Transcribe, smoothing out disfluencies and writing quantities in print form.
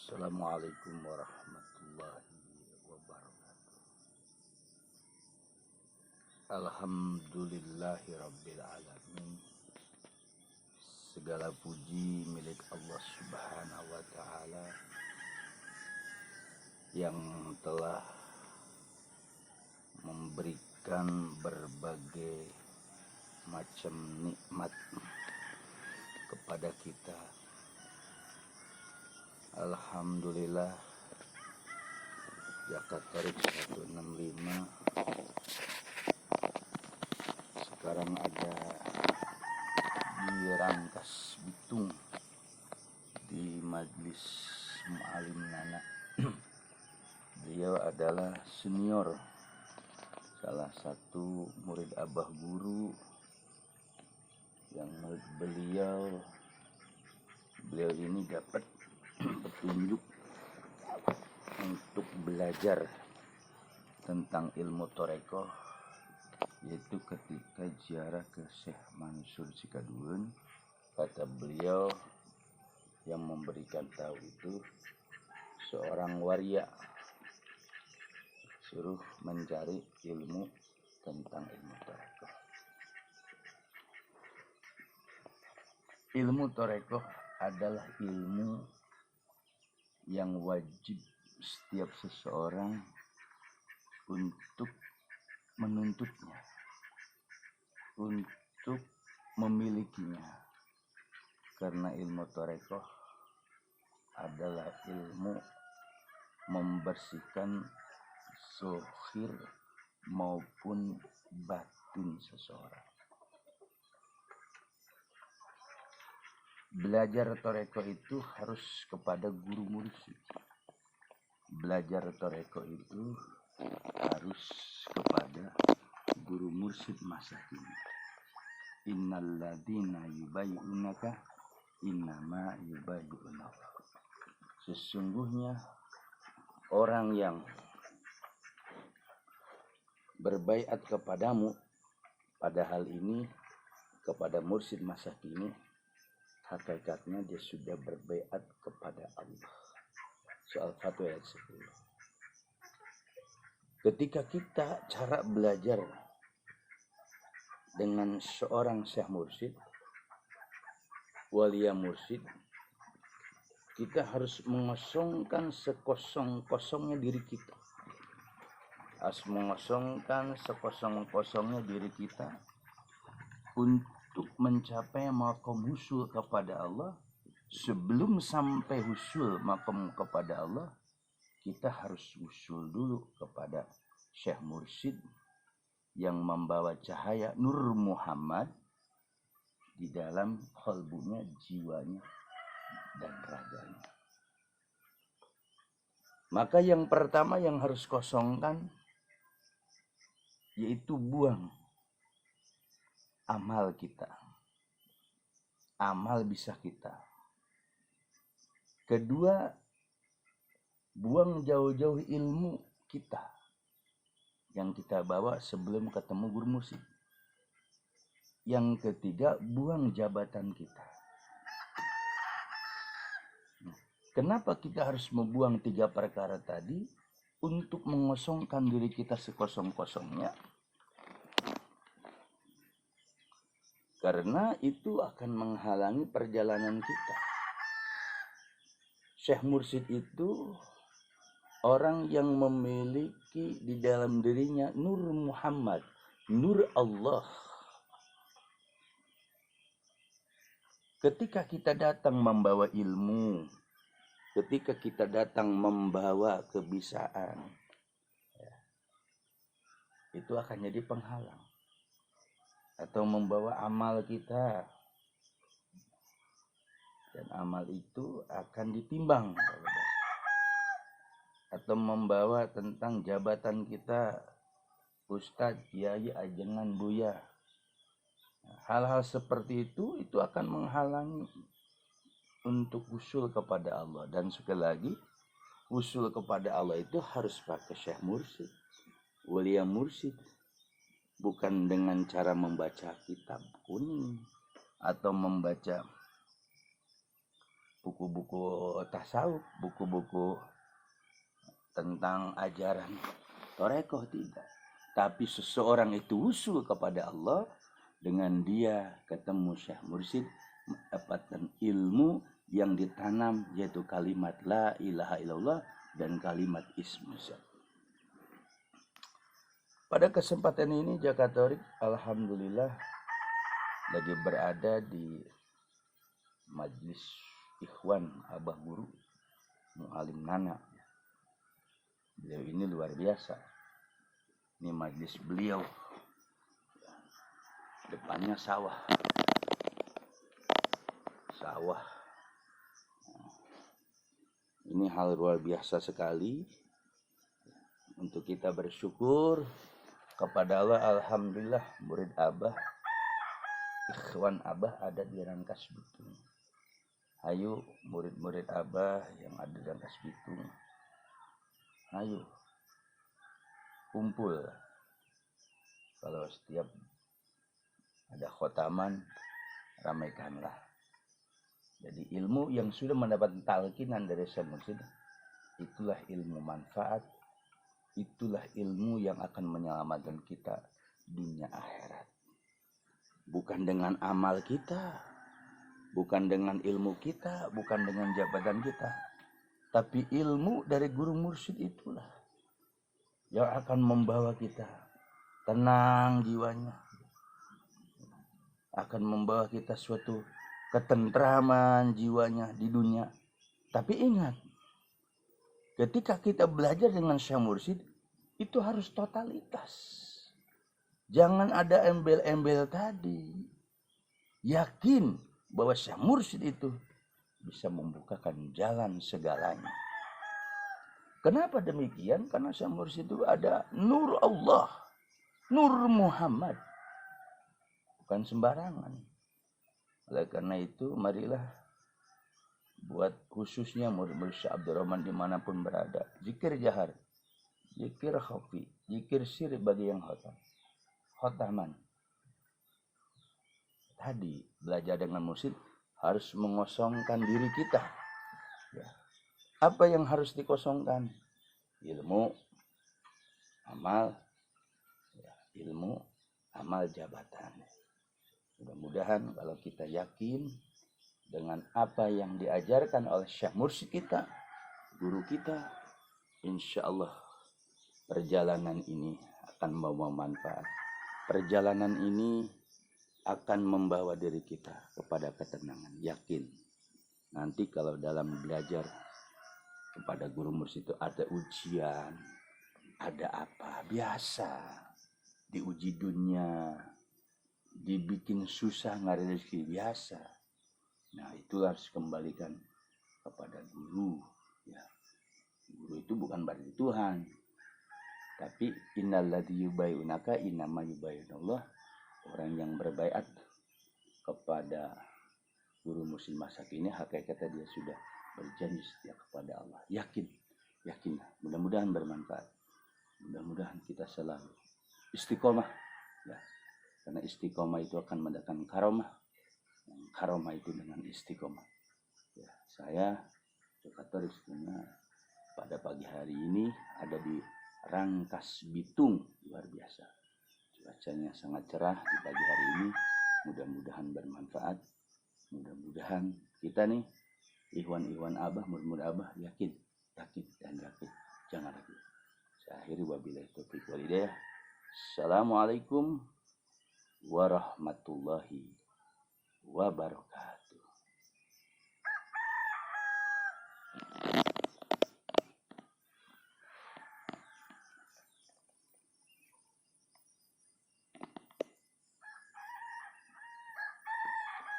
Assalamualaikum warahmatullahi wabarakatuh. Alhamdulillahi rabbil alamin. Segala puji milik Allah subhanahu wa ta'ala yang telah memberikan berbagai macam nikmat kepada kita. Alhamdulillah, Jakarta Tarik 165 sekarang ada di Rangkas Bitung di Majelis Mu'alim Nana. Beliau adalah senior, salah satu murid Abah Guru yang murid beliau ini dapat petunjuk untuk belajar tentang ilmu Torekoh, yaitu ketika ziarah ke Syekh Mansur Cikaduen. Kata beliau yang memberikan tahu itu seorang waria, suruh mencari ilmu tentang ilmu Torekoh. Ilmu Torekoh adalah ilmu yang wajib setiap seseorang untuk menuntutnya, untuk memilikinya. Karena ilmu Torekoh adalah ilmu membersihkan zahir maupun batin seseorang. Belajar Torekoh itu harus kepada guru mursyid. Belajar Torekoh itu harus kepada guru mursyid masa kini. Innalladzina yubayyi'unaka innama yubayyi'unallah. Sesungguhnya orang yang berbaiat kepadamu pada hal ini, kepada mursyid masa kini, hakikatnya dia sudah berbaiat kepada Allah. Soal Fatwa ayat 10. Ketika kita cara belajar dengan seorang syekh mursyid, walia mursyid, kita harus mengosongkan sekosong-kosongnya diri kita. Harus mengosongkan sekosong-kosongnya diri kita untuk mencapai maqam husul kepada Allah. Sebelum sampai husul maqam kepada Allah, kita harus husul dulu kepada Syekh Mursyid yang membawa cahaya Nur Muhammad di dalam qalbunya, jiwanya, dan raganya. Maka yang pertama yang harus kosongkan yaitu buang amal kita. Amal bisa kita. Kedua, buang jauh-jauh ilmu kita yang kita bawa sebelum ketemu guru mursyid. Yang ketiga, buang jabatan kita. Kenapa kita harus membuang 3 perkara tadi? Untuk mengosongkan diri kita sekosong-kosongnya. Karena itu akan menghalangi perjalanan kita. Syekh Mursyid itu orang yang memiliki di dalam dirinya Nur Muhammad, Nur Allah. Ketika kita datang membawa ilmu, ketika kita datang membawa kebisaan, itu akan jadi penghalang. Atau membawa amal kita, dan amal itu akan ditimbang. Atau membawa tentang jabatan kita, Ustadz, Kiai, Ajengan, Buya. Hal-hal seperti itu akan menghalangi untuk usul kepada Allah. Dan sekali lagi, usul kepada Allah itu harus pakai Syekh Mursyid, walia mursyid. Bukan dengan cara membaca kitab kuning atau membaca buku-buku tasawuf, buku-buku tentang ajaran torekoh, tidak. Tapi seseorang itu usul kepada Allah, dengan dia ketemu Syekh Mursyid, mendapatkan ilmu yang ditanam, yaitu kalimat la ilaha illallah dan kalimat ismu zat. Pada kesempatan ini Jakatorik alhamdulillah lagi berada di majlis ikhwan Abah Guru Mu'alim Nana. Beliau ini luar biasa. Ini majlis beliau, depannya sawah. Ini hal luar biasa sekali untuk kita bersyukur kepada Allah. Alhamdulillah murid Abah, ikhwan Abah ada di Rangkas Bitung. Ayo murid-murid Abah yang ada di Rangkas Bitung, ayo kumpul. Kalau setiap ada khotaman, ramaikanlah. Jadi ilmu yang sudah mendapat talqinan dari Syekh Mursyid, itulah ilmu manfaat, itulah ilmu yang akan menyelamatkan kita dunia akhirat. Bukan dengan amal kita, bukan dengan ilmu kita, bukan dengan jabatan kita, tapi ilmu dari guru mursyid itulah yang akan membawa kita tenang jiwanya, akan membawa kita suatu ketentraman jiwanya di dunia. Tapi ingat, ketika kita belajar dengan Syekh Mursyid, itu harus totalitas. Jangan ada embel-embel tadi. Yakin bahwa Syekh Mursyid itu bisa membukakan jalan segalanya. Kenapa demikian? Karena Syekh Mursyid itu ada nur Allah, nur Muhammad. Bukan sembarangan. Oleh karena itu, marilah buat khususnya murid-murid Syekh Abdul Rahman dimanapun berada, zikir jahar, zikir khafi, zikir sir bagi yang khotaman. Tadi belajar dengan mursyid harus mengosongkan diri kita. Ya. Apa yang harus dikosongkan? Ilmu, amal, ya, ilmu, amal, jabatan. Mudah-mudahan kalau kita yakin dengan apa yang diajarkan oleh Syekh Mursyid kita, guru kita, insya Allah perjalanan ini akan membawa manfaat. Perjalanan ini akan membawa diri kita kepada ketenangan. Yakin. Nanti kalau dalam belajar kepada guru mursyid itu ada ujian, ada apa, biasa. Diuji dunia, dibikin susah ngari rezeki, biasa. Nah, itu harus kembalikan kepada guru. Ya. Guru itu bukan berarti Tuhan, tapi innalladzi yubayyi'unaka innama yubayyi'unallah. Orang yang berbaiat kepada guru mursyid masa kini, hakikatnya dia sudah berjanji setia kepada Allah. Yakin. Mudah-mudahan bermanfaat. Mudah-mudahan kita selalu istiqomah. Ya. Karena istiqomah itu akan mendatangkan karomah. Karomah itu dengan istiqomah. Ya, saya Jakatorik pada pagi hari ini ada di Rangkas Bitung, luar biasa. Cuacanya sangat cerah di pagi hari ini. Mudah-mudahan bermanfaat. Mudah-mudahan kita nih, ikhwan-ikhwan Abah, murid-murid Abah, yakin. Jangan ragu. Saya akhiri wabillahi taufiq wal hidayah. Assalamualaikum warahmatullahi wabarakatuh.